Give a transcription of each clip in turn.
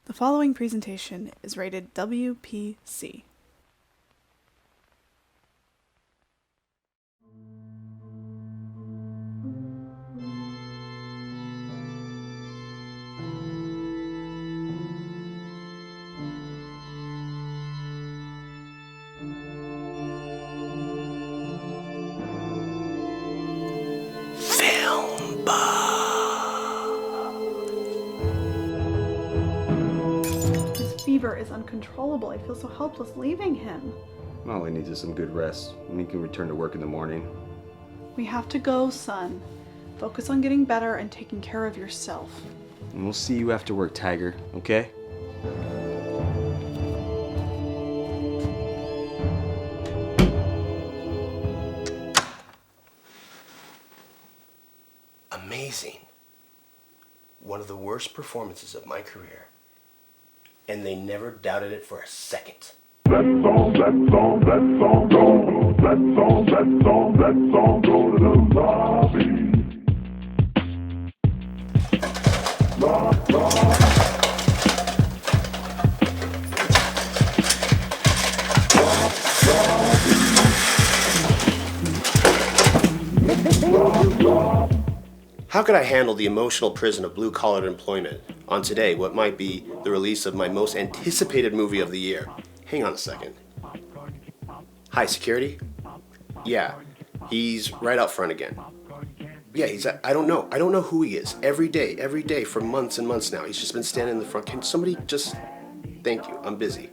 The following presentation is rated WPC. Fever is uncontrollable. I feel so helpless leaving him. All he needs is some good rest, and he can return to work in the morning. We have to go, son. Focus on getting better and taking care of yourself. And we'll see you after work, Tiger, okay? Amazing. One of the worst performances of my career. And they never doubted it for a second. That song go to the lobby. How could I handle the emotional prison of blue-collar employment on today, what might be the release of my most anticipated movie of the year? Hang on a second. Hi, security? Yeah, he's right out front again. Yeah, I don't know who he is. Every day for months and months now. He's just been standing in the front. Can somebody just... Thank you, I'm busy.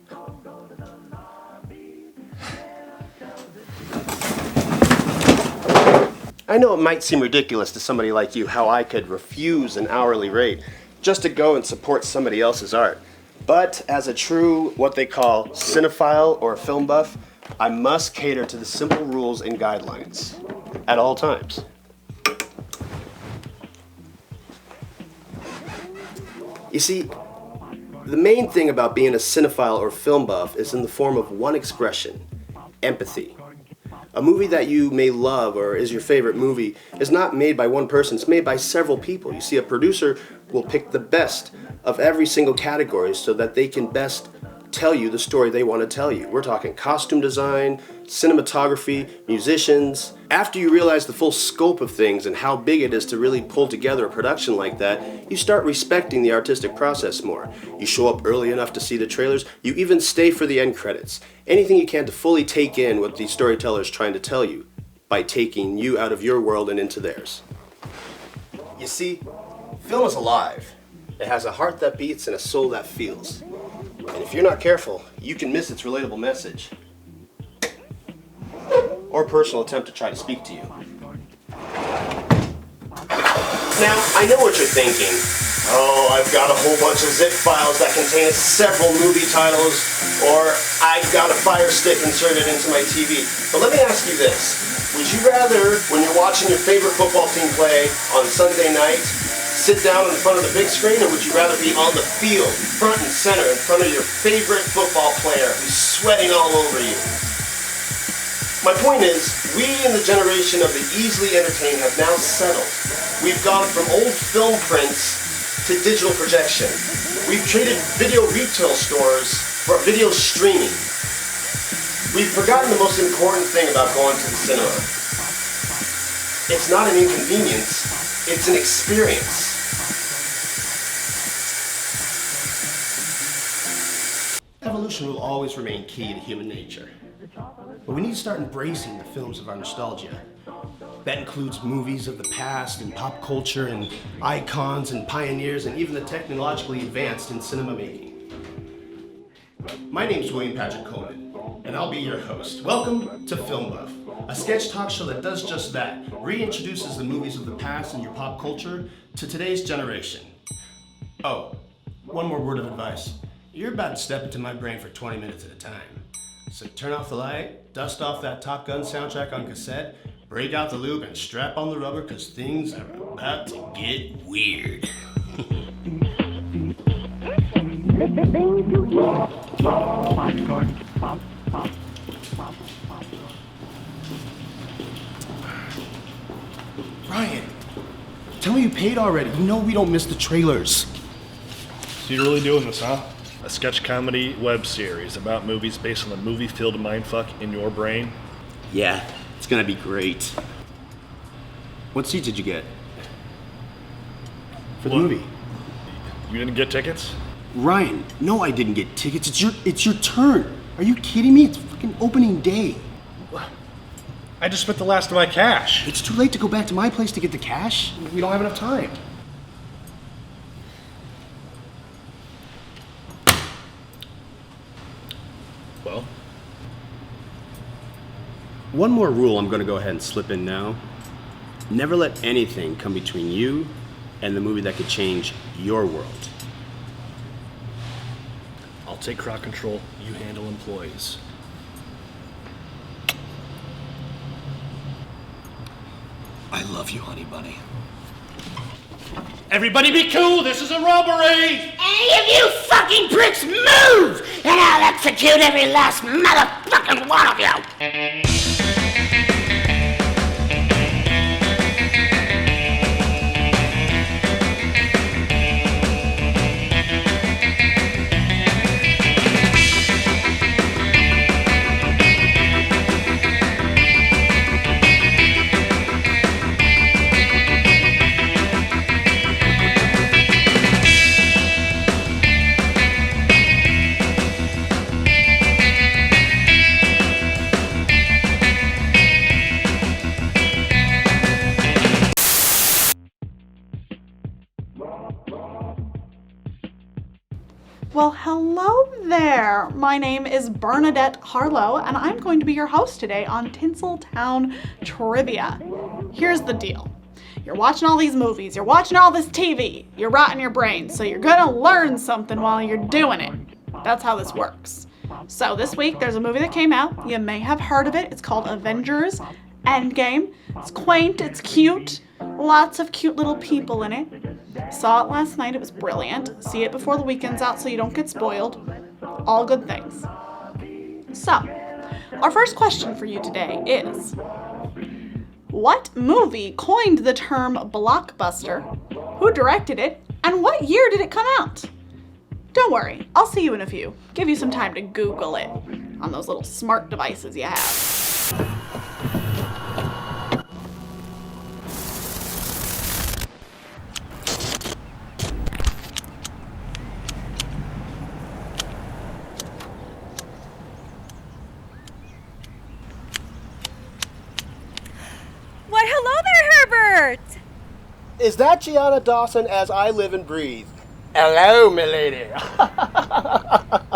I know it might seem ridiculous to somebody like you how I could refuse an hourly rate just to go and support somebody else's art. But as a true, what they call, cinephile or film buff, I must cater to the simple rules and guidelines at all times. You see, the main thing about being a cinephile or film buff is in the form of one expression: empathy. A movie that you may love or is your favorite movie is not made by one person, it's made by several people. You see, a producer will pick the best of every single category so that they can best tell you the story they want to tell you. We're talking costume design, cinematography, musicians. After you realize the full scope of things and how big it is to really pull together a production like that, you start respecting the artistic process more. You show up early enough to see the trailers. You even stay for the end credits. Anything you can to fully take in what the storyteller is trying to tell you by taking you out of your world and into theirs. You see, film is alive. It has a heart that beats and a soul that feels. And if you're not careful, you can miss its relatable message. Or personal attempt to try to speak to you. Now, I know what you're thinking. Oh, I've got a whole bunch of zip files that contain several movie titles, or I've got a Fire Stick inserted into my TV. But let me ask you this. Would you rather, when you're watching your favorite football team play on Sunday night, sit down in front of the big screen, or would you rather be on the field, front and center, in front of your favorite football player who's sweating all over you? My point is, we in the generation of the easily entertained have now settled. We've gone from old film prints to digital projection. We've traded video retail stores for video streaming. We've forgotten the most important thing about going to the cinema. It's not an inconvenience, it's an experience. Evolution will always remain key to human nature. But we need to start embracing the films of our nostalgia. That includes movies of the past and pop culture and icons and pioneers and even the technologically advanced in cinema making. My name's William Patrick Coleman, and I'll be your host. Welcome to Filmbuff, a sketch talk show that does just that, reintroduces the movies of the past and your pop culture to today's generation. Oh, one more word of advice. You're about to step into my brain for 20 minutes at a time. So turn off the light, dust off that Top Gun soundtrack on cassette, break out the lube, and strap on the rubber, because things are about to get weird. Ryan, tell me you paid already. You know we don't miss the trailers. So you're really doing this, huh? A sketch comedy web series about movies based on the movie-filled mindfuck in your brain? Yeah, it's gonna be great. What seat did you get? For the What? movie? You didn't get tickets? Ryan, no, I didn't get tickets. It's your turn. Are you kidding me? It's fucking opening day. I just spent the last of my cash. It's too late to go back to my place to get the cash. We don't have enough time. Well, One more rule I'm gonna go ahead and slip in now. Never let anything come between you and the movie that could change your world. I'll take crowd control, you handle employees. I love you, honey bunny. Everybody be cool, this is a robbery! Any of you fucking pricks move, and I'll execute every last motherfucking one of you! Well, hello there. My name is Bernadette Harlow, and I'm going to be your host today on Tinseltown Trivia. Here's the deal. You're watching all these movies, you're watching all this TV, you're rotting your brain, so you're gonna learn something while you're doing it. That's how this works. So this week, there's a movie that came out. You may have heard of it. It's called Avengers Endgame. It's quaint, it's cute, lots of cute little people in it. Saw it last night, it was brilliant. See it before the weekend's out so you don't get spoiled. All good things. So, our first question for you today is, what movie coined the term blockbuster? Who directed it? And what year did it come out? Don't worry, I'll see you in a few. Give you some time to Google it on those little smart devices you have. Why, hello there, Herbert! Is that Gianna Dawson as I live and breathe? Hello, milady.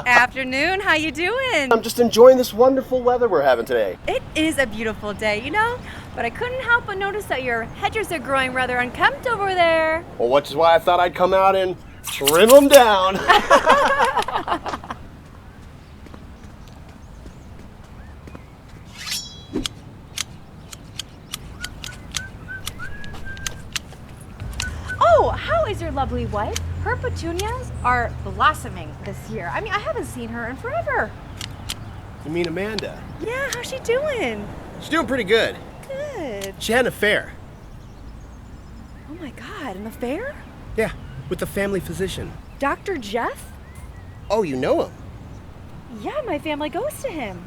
Afternoon, how you doing? I'm just enjoying this wonderful weather we're having today. It is a beautiful day, you know, but I couldn't help but notice that your hedges are growing rather unkempt over there. Well, which is why I thought I'd come out and trim them down. Oh, how is your lovely wife? Her petunias are blossoming this year. I mean, I haven't seen her in forever. You mean Amanda? Yeah, how's she doing? She's doing pretty good. Good. She had an affair. Oh my God, an affair? Yeah, with the family physician. Dr. Jeff? Oh, you know him? Yeah, my family goes to him.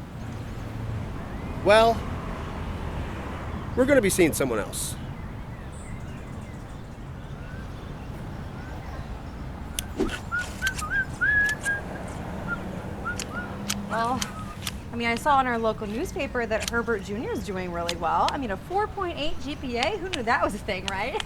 Well, we're gonna be seeing someone else. Well, I mean, I saw in our local newspaper that Herbert Jr. is doing really well. I mean, a 4.8 GPA? Who knew that was a thing, right?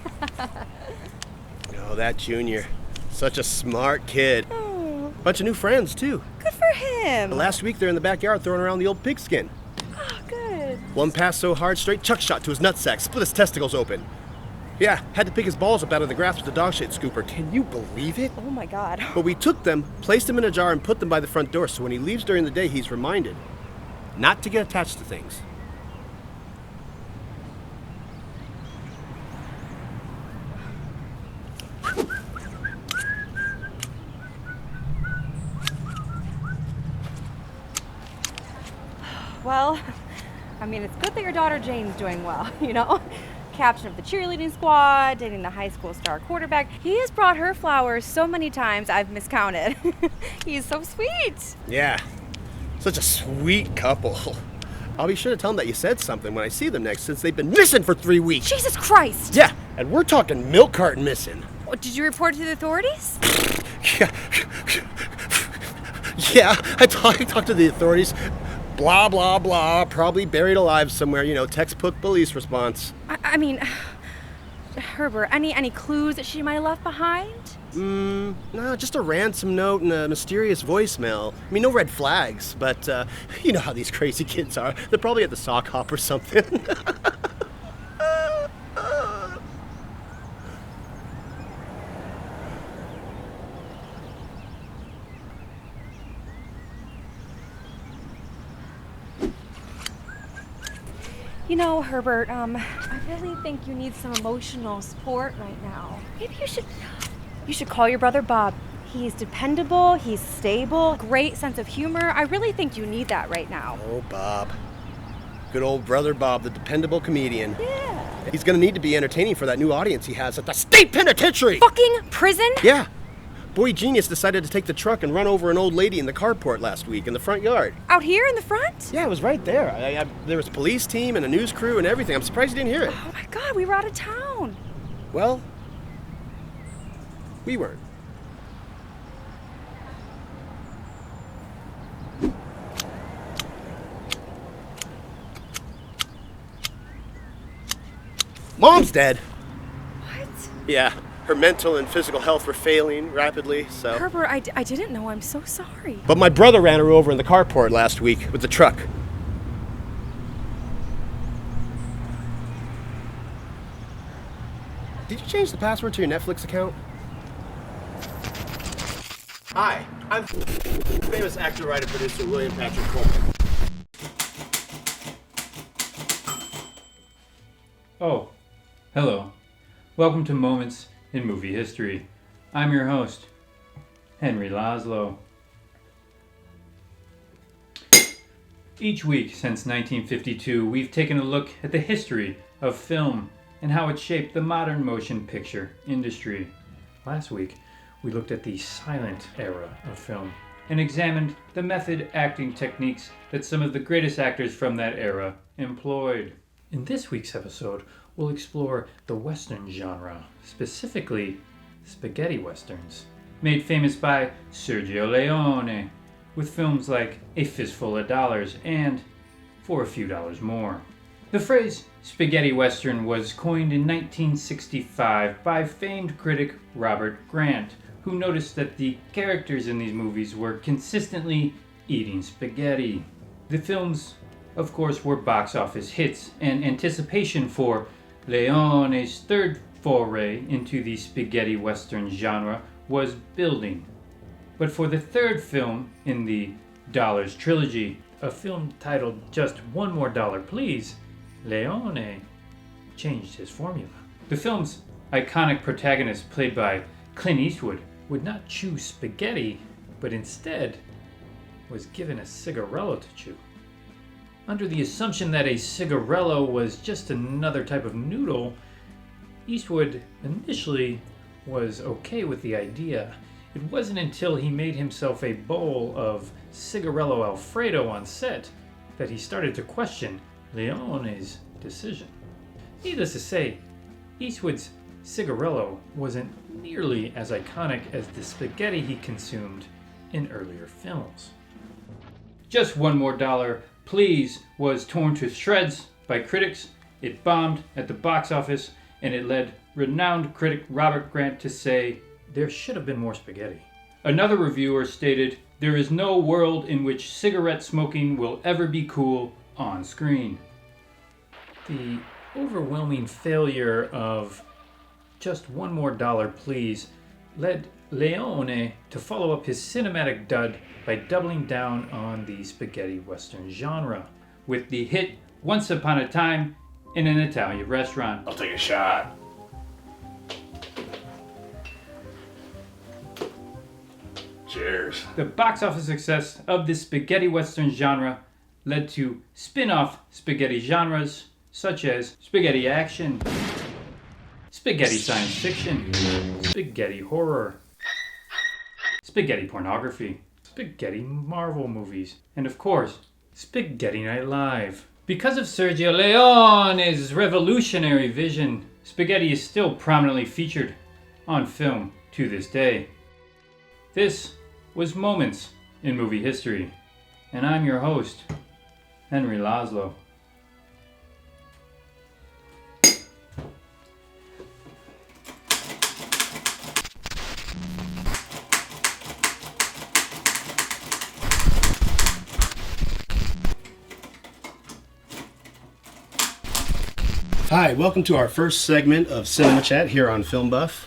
Oh, that Junior. Such a smart kid. Oh, Bunch of new friends, too. good for him. Last week, they're in the backyard throwing around the old pigskin. Oh, good. One passed so hard, straight chuck shot to his nutsack, split his testicles open. Yeah, had to pick his balls up out of the grass with the dog shit scooper. Can you believe it? Oh my God. But we took them, placed them in a jar, and put them by the front door, so when he leaves during the day, he's reminded not to get attached to things. Well, I mean, it's good that your daughter Jane's doing well, you know? captain of the cheerleading squad, dating the high school star quarterback. He has brought her flowers so many times I've miscounted. He's so sweet. Yeah, such a sweet couple. I'll be sure to tell them that you said something when I see them next, since they've been missing for 3 weeks. Jesus Christ! Yeah, and we're talking milk carton missing. Oh, did you report it to the authorities? Yeah, I talked to the authorities. Blah, blah, blah. Probably buried alive somewhere, textbook police response. I mean, Herbert, any clues that she might have left behind? No, just a ransom note and a mysterious voicemail. I mean, no red flags, but you know how these crazy kids are. They're probably at the sock hop or something. You know, Herbert, I really think you need some emotional support right now. Maybe you should call your brother Bob. He's dependable, he's stable, great sense of humor. I really think you need that right now. Oh, Bob. Good old brother Bob, the dependable comedian. Yeah. He's gonna need to be entertaining for that new audience he has at the state penitentiary! Fucking prison? Yeah. Boy Genius decided to take the truck and run over an old lady in the carport last week in the front yard. Out here in the front? Yeah, it was right there. There was a police team and a news crew and everything. I'm surprised you didn't hear it. Oh my God, we were out of town. Well, we weren't. Mom's dead. What? Yeah. Her mental and physical health were failing rapidly, so... Herbert, I didn't know. I'm so sorry. But my brother ran her over in the carport last week with the truck. Did you change the password to your Netflix account? Hi, I'm famous actor, writer, producer William Patrick Coleman. Oh, hello. Welcome to Moments in Movie History. I'm your host, Henry Laszlo. Each week since 1952, we've taken a look at the history of film and how it shaped the modern motion picture industry. Last week, we looked at the silent era of film and examined the method acting techniques that some of the greatest actors from that era employed. In this week's episode, we'll explore the Western genre, specifically spaghetti westerns, made famous by Sergio Leone, with films like A Fistful of Dollars and For a Few Dollars More. The phrase spaghetti western was coined in 1965 by famed critic Robert Grant, who noticed that the characters in these movies were consistently eating spaghetti. The films, of course, were box office hits, and anticipation for Leone's third foray into the spaghetti western genre was building. But for the third film in the Dollars trilogy, a film titled Just One More Dollar Please, Leone changed his formula. The film's iconic protagonist, played by Clint Eastwood, would not chew spaghetti, but instead was given a cigarello to chew. Under the assumption that a cigarello was just another type of noodle, Eastwood initially was okay with the idea. It wasn't until he made himself a bowl of cigarello Alfredo on set that he started to question Leone's decision. Needless to say, Eastwood's cigarello wasn't nearly as iconic as the spaghetti he consumed in earlier films. Just One More Dollar Please was torn to shreds by critics. It bombed at the box office, and it led renowned critic Robert Grant to say, "There should have been more spaghetti." Another reviewer stated, "There is no world in which cigarette smoking will ever be cool on screen." The overwhelming failure of Just One More Dollar Please led Leone to follow up his cinematic dud by doubling down on the spaghetti western genre with the hit Once Upon a Time in an Italian Restaurant. I'll take a shot. Cheers. The box office success of the spaghetti western genre led to spin-off spaghetti genres such as spaghetti action, spaghetti science fiction, spaghetti horror, spaghetti pornography, spaghetti Marvel movies, and of course, Spaghetti Night Live. Because of Sergio Leone's revolutionary vision, spaghetti is still prominently featured on film to this day. This was Moments in Movie History, and I'm your host, Henry Laszlo. Hi, welcome to our first segment of Cinema Chat here on Filmbuff.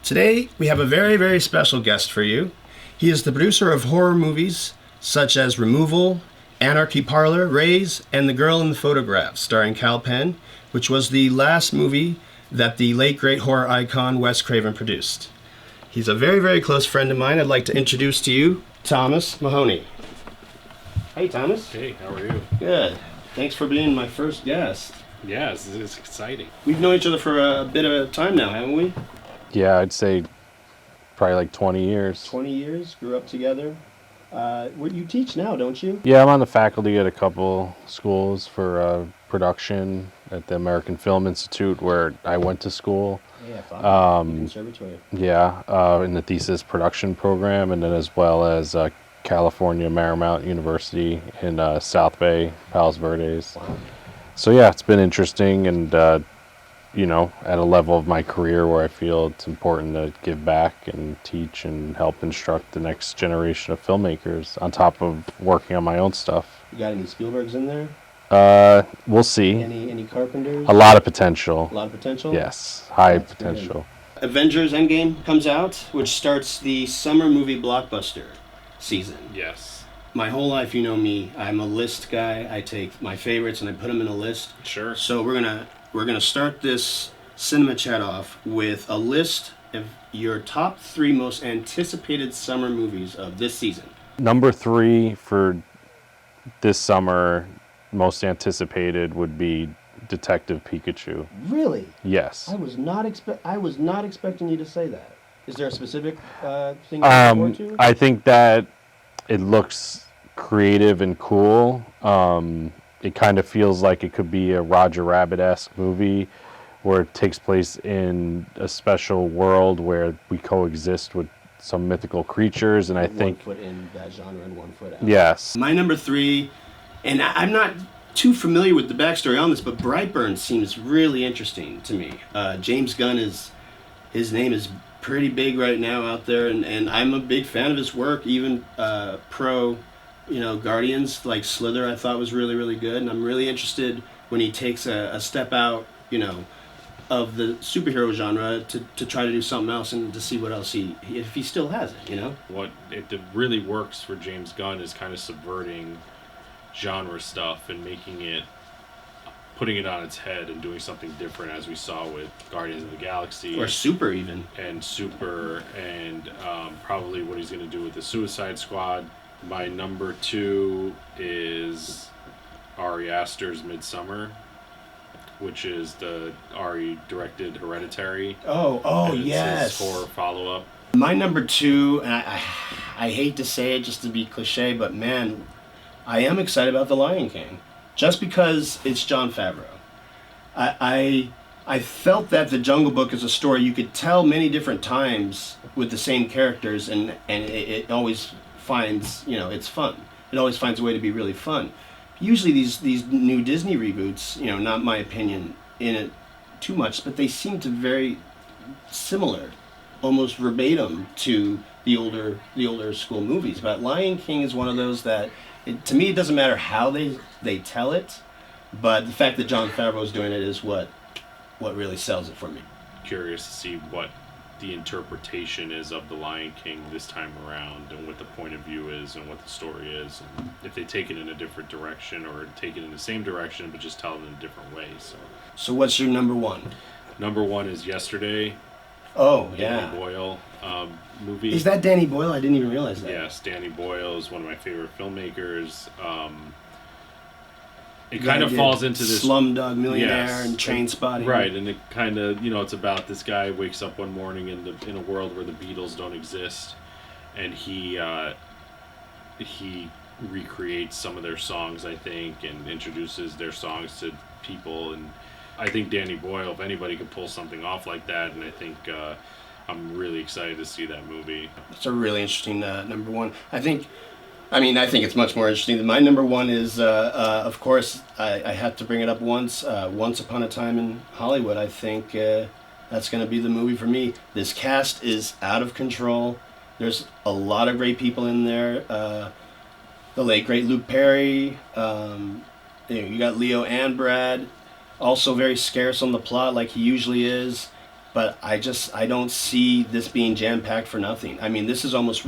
Today, we have a very, very special guest for you. He is the producer of horror movies such as Removal, Anarchy Parlor, Raise, and The Girl in the Photograph, starring Kal Penn, which was the last movie that the late great horror icon Wes Craven produced. He's a very, very close friend of mine. I'd like to introduce to you Thomas Mahoney. Hey, Thomas. Hey, how are you? Good. Thanks for being my first guest. Yeah, it's exciting. We've known each other for a bit of time now, haven't we? Yeah, I'd say probably like 20 years. 20 years, grew up together. You teach now, don't you? Yeah, I'm on the faculty at a couple schools for production at the American Film Institute where I went to school. Yeah, conservatory. Yeah, in the thesis production program, and then as well as California Marymount University in South Bay, Palos Verdes. Wow. So yeah, it's been interesting, and at a level of my career where I feel it's important to give back and teach and help instruct the next generation of filmmakers on top of working on my own stuff. You got any Spielbergs in there? We'll see. Any Carpenters? A lot of potential. A lot of potential? Yes, high That's potential. Good. Avengers Endgame comes out, which starts the summer movie blockbuster season. Yes. My whole life, you know me, I'm a list guy. I take my favorites and I put them in a list. Sure. So we're gonna start this cinema chat off with a list of your top 3 most anticipated summer movies of this season. Number 3 for this summer, most anticipated would be Detective Pikachu. Really? Yes. I was not expecting you to say that. Is there a specific thing you're looking forward to? I think that it looks creative and cool. It kind of feels like it could be a Roger Rabbit-esque movie where it takes place in a special world where we coexist with some mythical creatures, and I think 1 foot in that genre and 1 foot out. Yes. My number 3, and I'm not too familiar with the backstory on this, but Brightburn seems really interesting to me. James Gunn his name is pretty big right now out there, and I'm a big fan of his work. Even Guardians like Slither I thought was really, really good, and I'm really interested when he takes a step out of the superhero genre to try to do something else and to see what else if he still has it. What it really works for James Gunn is kind of subverting genre stuff and putting it on its head and doing something different, as we saw with Guardians of the Galaxy. Or Super, even. And Super, and probably what he's going to do with the Suicide Squad. My number 2 is Ari Aster's Midsummer, which is the Ari directed Hereditary. Oh, yes. His horror follow-up. My number 2, and I hate to say it just to be cliche, but man, I am excited about The Lion King. Just because it's Jon Favreau. I felt that The Jungle Book is a story you could tell many different times with the same characters, and it always finds, it's fun. It always finds a way to be really fun. Usually these new Disney reboots, not my opinion in it too much, but they seem to very similar, almost verbatim to the older school movies. But Lion King is one of those that, to me, it doesn't matter how they tell it, but the fact that Jon Favreau is doing it is what really sells it for me. Curious to see what the interpretation is of The Lion King this time around, and what the point of view is, and what the story is, and if they take it in a different direction or take it in the same direction but just tell it in a different way. So what's your number 1? Number 1 is Yesterday. Oh, yeah. Danny Boyle movie. Is that Danny Boyle? I didn't even realize that. Yes, Danny Boyle is one of my favorite filmmakers. it kind of falls into this Slumdog Millionaire yes, and Trainspotting. Right, and it kind of, it's about this guy wakes up one morning in a world where the Beatles don't exist, and he recreates some of their songs, I think, and introduces their songs to people. And I think Danny Boyle, if anybody could pull something off like that, and I think I'm really excited to see that movie. It's a really interesting number one. I think it's much more interesting than my number one is, of course, I had to bring it up once Upon a Time in Hollywood. I think that's going to be the movie for me. This cast is out of control. There's a lot of great people in there. The late, great Luke Perry. You got Leo and Brad. Also very scarce on the plot like he usually is. But I don't see this being jam-packed for nothing. I mean, this is almost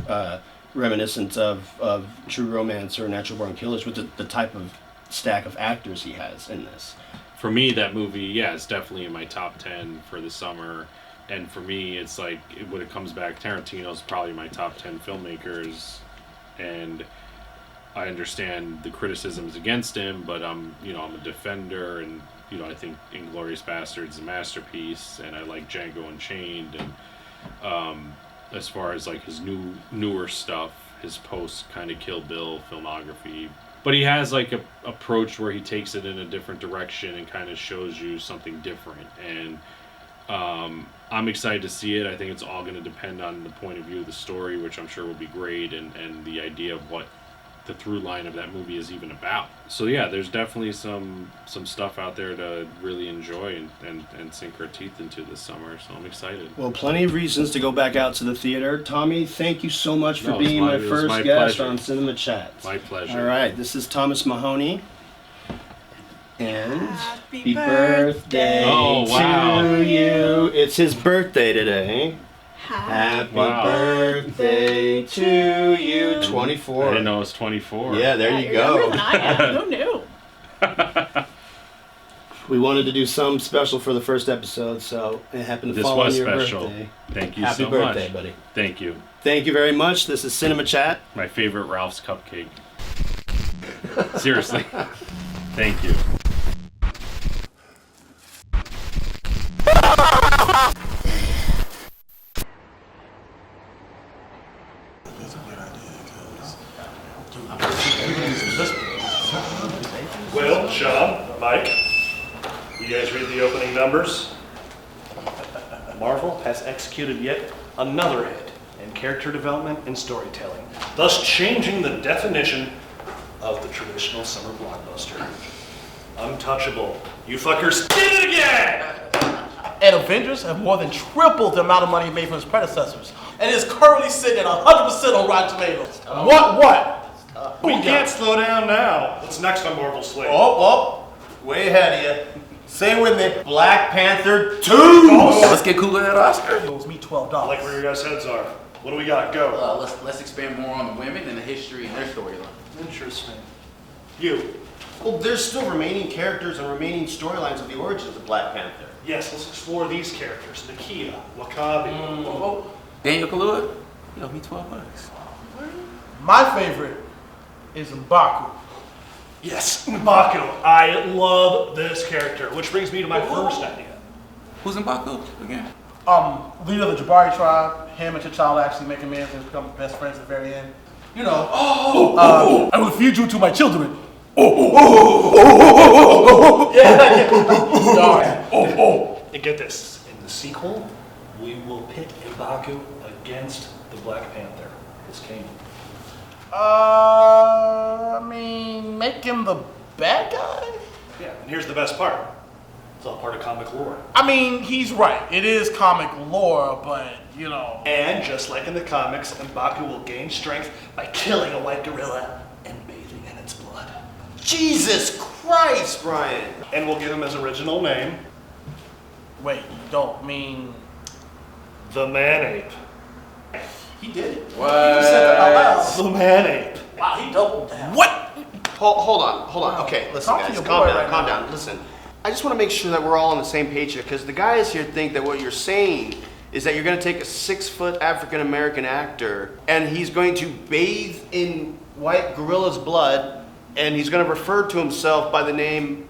reminiscent of True Romance or Natural Born Killers with the type of stack of actors he has in this. For me, that movie, it's definitely in my top 10 for the summer. And for me, it's like, when it comes back, Tarantino's probably my top 10 filmmakers. And I understand the criticisms against him, but I'm a defender, and I think Inglourious Basterds is a masterpiece, and I like Django Unchained, and as far as like his newer stuff, his post kind of Kill Bill filmography, but he has like a approach where he takes it in a different direction and kind of shows you something different, and I'm excited to see it. I think it's all going to depend on the point of view of the story, which I'm sure will be great, and the idea of what the through line of that movie is even about. So yeah, there's definitely some stuff out there to really enjoy and sink our teeth into this summer, so I'm excited. Well, plenty of reasons to go back out to the theater. Tommy, thank you so much for being my first guest on Cinema Chat. My pleasure. All right, this is Thomas Mahoney. And Happy birthday to you. It's his birthday today. Happy birthday to you. 24. I didn't know it was 24. Yeah, there you you're go. younger than I am. Who knew? We wanted to do something special for the first episode, so it happened to fall on your birthday. Thank you Happy so much. Happy birthday, buddy. Thank you. Thank you very much. This is Cinema Chat. My favorite Ralph's cupcake. Seriously. Thank you. Will, Sean, Mike, you guys read the opening numbers? Marvel has executed yet another hit in character development and storytelling, Thus changing the definition. of the traditional summer blockbuster. Untouchable. You fuckers did it again! And Avengers have more than tripled the amount of money made from its predecessors, and is currently sitting at 100% on Rotten Tomatoes. What? We can't slow down now. What's next on Marvel's slate? Way ahead of you. Say with me, Black Panther 2! Let's get cool with that Oscar. It owes me $12. I like where your guys' heads are. What do we got? Go. Let's expand more on the women and the history and their storyline. Interesting. You. Well, there's still remaining characters and remaining storylines of the origins of Black Panther. Yes, let's explore these characters. Nakia, Wakabi. Daniel Kaluuya, you owe me $12. My favorite is M'Baku. Yes, M'Baku. I love this character, which brings me to my first idea. Who's M'Baku again? Leader of the Jabari tribe. Him and T'Challa actually make amends and become best friends at the very end. You know. I will feed you to my children. And get this, in the sequel, we will pit M'Baku against the Black Panther, his king. Make him the bad guy? Yeah, and here's the best part. It's all part of comic lore. He's right. It is comic lore, but, you know. And just like in the comics, M'Baku will gain strength by killing a white gorilla and bathing in its blood. Jesus Christ, Brian! And we'll give him his original name. Wait, you don't mean... The Man-Ape. He did it. What? He said that out loud. The Man-Ape. Wow, he doubled down. What? Hold on. Okay, listen, Talk to guys, your calm boy down, right calm now. down. Listen, I just want to make sure that we're all on the same page here, because the guys here think that what you're saying is that you're going to take a 6-foot African-American actor, and he's going to bathe in white gorilla's blood And he's going to refer to himself by the name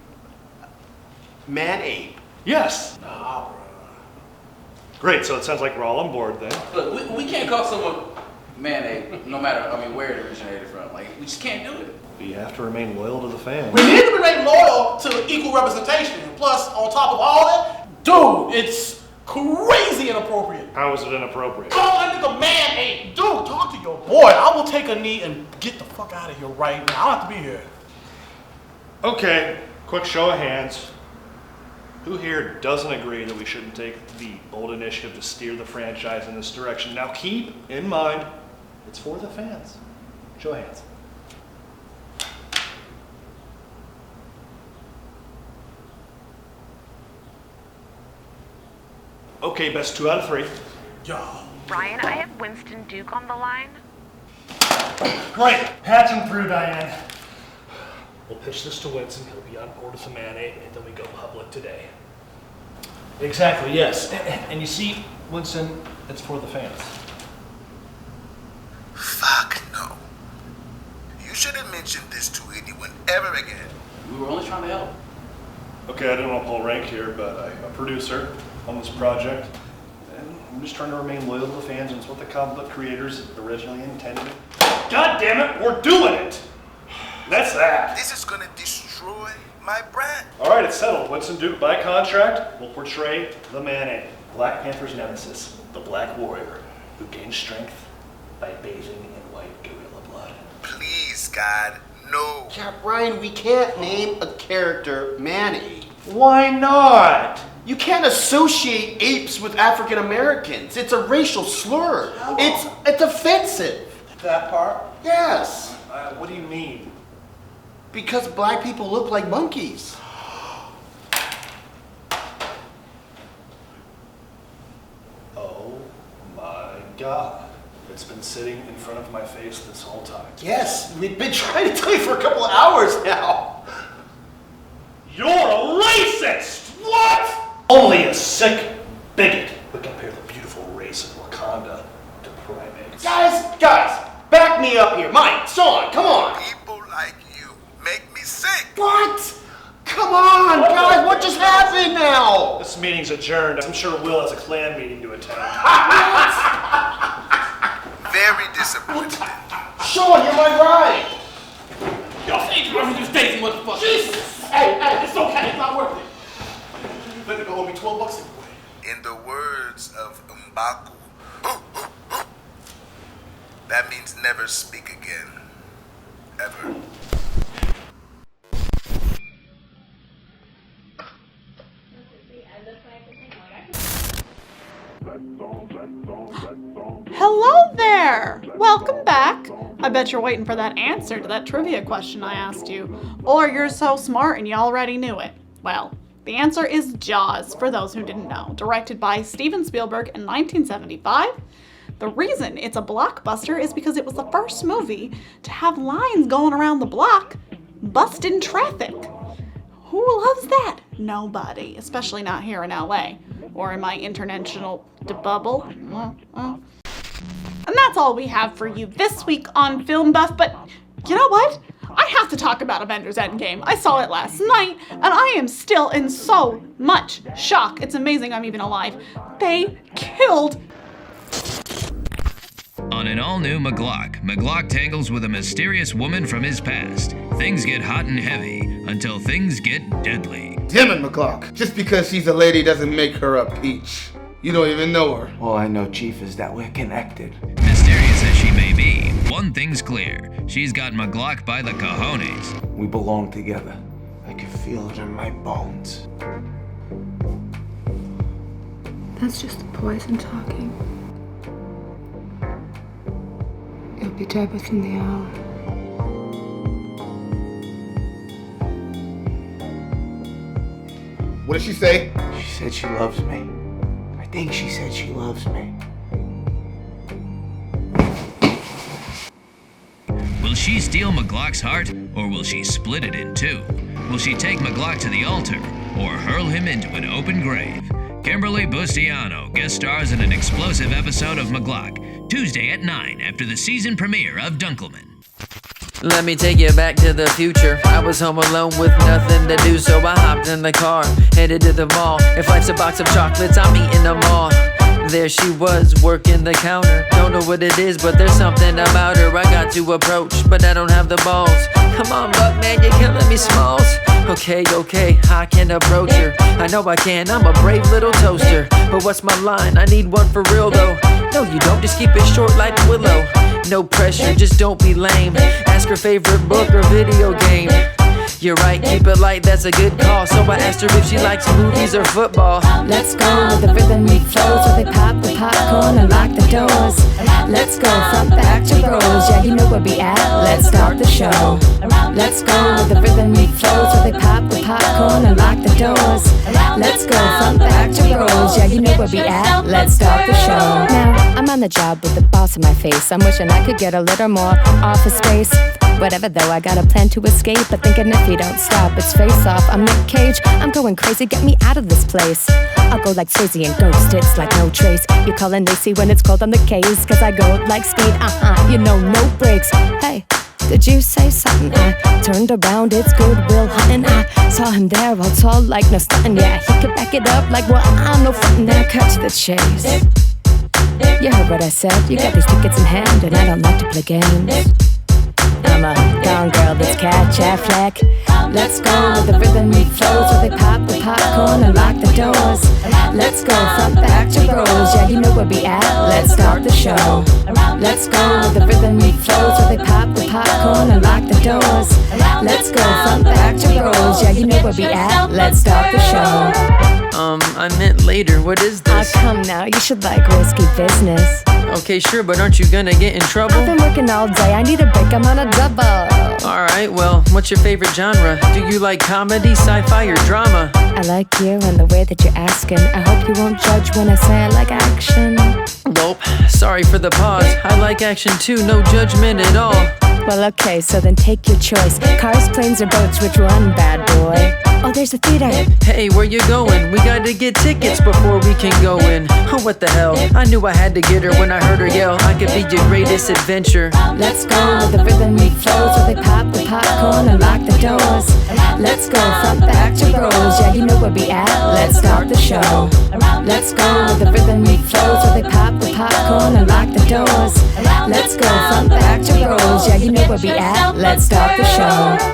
Man-Ape. Yes. Great, so it sounds like we're all on board then. Look, we can't call someone mayonnaise, no matter, where it originated from. Like, we just can't do it. But you have to remain loyal to the fans. We need to remain loyal to equal representation. Plus, on top of all that, dude, it's crazy inappropriate. How is it inappropriate? Call that nigga Man-Ape. Dude, talk to your boy. I will take a knee and get the fuck out of here right now. I don't have to be here. Okay, quick show of hands. Who here doesn't agree that we shouldn't take the bold initiative to steer the franchise in this direction? Now keep in mind, it's for the fans. Show of hands. Okay, best 2 out of 3. Ryan, I have Winston Duke on the line. Great, patch him through, Diane. We'll pitch this to Winston, he'll be on board with the Man-Ape, and then we go public today. Exactly, yes. And you see, Winston, it's for the fans. Fuck no. You shouldn't mention this to anyone ever again. We were only trying to help. Okay, I didn't want to pull rank here, but I'm a producer on this project. And I'm just trying to remain loyal to the fans, and it's what the comic book creators originally intended. God damn it, we're doing it! That's that. This is gonna destroy my brand. All right, it's settled. Winston Duke, by contract, will portray the Man-Ape, Black Panther's nemesis, the Black Warrior, who gains strength by bathing in white gorilla blood. Please, God, no. Yeah, Ryan, we can't name a character Man-Ape. Why not? You can't associate apes with African Americans. It's a racial slur. It's offensive. That part? Yes. What do you mean? Because black people look like monkeys. Oh my God. It's been sitting in front of my face this whole time. Yes, we've been trying to tell you for a couple of hours now. You're a racist! What? Only a sick bigot would compare the beautiful race of Wakanda to primates. Guys, back me up here. Mike, Sean, come on. People like you make me sick. What? Come on, guys, what just happened now? This meeting's adjourned. I'm sure Will has a clan meeting to attend. Very disappointed. Sean, you're my ride. Y'all say you reference to Stacy, motherfucker. Jesus! Hey, it's okay. It's not worth it. Let it go owe me $12 anyway. In the words of M'Baku, that means never speak again. Ever. Hello there! Welcome back. I bet you're waiting for that answer to that trivia question I asked you. Or you're so smart and you already knew it. Well, the answer is Jaws, for those who didn't know, directed by Steven Spielberg in 1975. The reason it's a blockbuster is because it was the first movie to have lines going around the block, busting traffic. Who loves that? Nobody, especially not here in LA or in my international bubble. And that's all we have for you this week on Filmbuff, but you know what? I have to talk about Avengers Endgame. I saw it last night, and I am still in so much shock. It's amazing I'm even alive. They killed... On an all-new McGlock tangles with a mysterious woman from his past. Things get hot and heavy until things get deadly. Damn it, McGlock. Just because she's a lady doesn't make her a peach. You don't even know her. All I know, Chief, is that we're connected. Mysterious as she may be, one thing's clear. She's got McGlock by the cojones. We belong together. I can feel it in my bones. That's just the poison talking. You'll be dead within the hour. What did she say? She said she loves me. I think she said she loves me. Will she steal McGlock's heart, or will she split it in two? Will she take McGlock to the altar, or hurl him into an open grave? Kimberly Bustiano guest stars in an explosive episode of McGlock, Tuesday at 9 after the season premiere of Dunkelman. Let me take you back to the future. I was home alone with nothing to do, so I hopped in the car, headed to the mall. If life's a box of chocolates, I'm eating them all. There she was, working the counter. Don't know what it is, but there's something about her I got to approach, but I don't have the balls. Come on, Buckman, you're killing me, Smalls. Okay, I can approach her. I know I can, I'm a brave little toaster. But what's my line? I need one for real though. No, you don't, just keep it short like Willow. No pressure, just don't be lame. Ask her favorite book or video game. You're right, keep it light, that's a good call. So I asked her if she likes movies or football. Let's go with the rhythm we flow, so they pop the popcorn and lock the doors. Let's go front, back to rows, yeah, you know where we at. Let's start the show. Let's go with the rhythm we flow, so they pop the popcorn and lock the doors. Let's go front, back to rows, yeah, you know where we at. Let's start the show. Now, I'm on the job with the boss in my face. I'm wishing I could get a little more office space. Whatever though, I got a plan to escape, but thinking if you don't stop, it's face off. I'm Nick Cage, I'm going crazy, get me out of this place. I'll go like Swayze and Ghost, it's like no trace. You call and they see when it's cold on the K's, cause I go like speed, you know, no brakes. Hey, did you say something? I turned around, it's Goodwill Hunting. I saw him there, all tall like no stunting. Yeah, he could back it up like, well, I'm no frontin'. There, cut to the chase. You heard what I said, you got these tickets in hand, and I don't like to play games. I'm a gone girl that's catch Affleck. Let's go with the rhythm we flow, so they pop the popcorn and lock the doors. Let's go front, back to rows, yeah, you know where we at. Let's start the show. Let's go with the rhythm we flow, so they pop the popcorn and lock the doors. Let's go front, back to rows, yeah, you know where we at. Let's start the show. I meant later, what is this? Oh, come now, you should like risky business. Okay, sure, but aren't you gonna get in trouble? I've been working all day, I need a break, I'm on a double. Alright, well, what's your favorite genre? Do you like comedy, sci-fi, or drama? I like you and the way that you're asking. I hope you won't judge when I say I like action. Nope, sorry for the pause. I like action too, no judgment at all. Well, okay, so then take your choice. Cars, planes, or boats, which one, bad boy? Oh, there's a theater. Hey, where you going? We gotta get tickets before we can go in. Oh, what the hell? I knew I had to get her when I heard her yell, I could be your greatest adventure. Let's go with the rhythm we flow, so they pop the popcorn and lock the doors. Let's go front, back to rows, yeah, you know where we at. Let's start the show. Let's go with the rhythm we flow, so they pop the popcorn and lock the doors. Let's go front, back to rows, yeah, you know where we at. Let's start the show.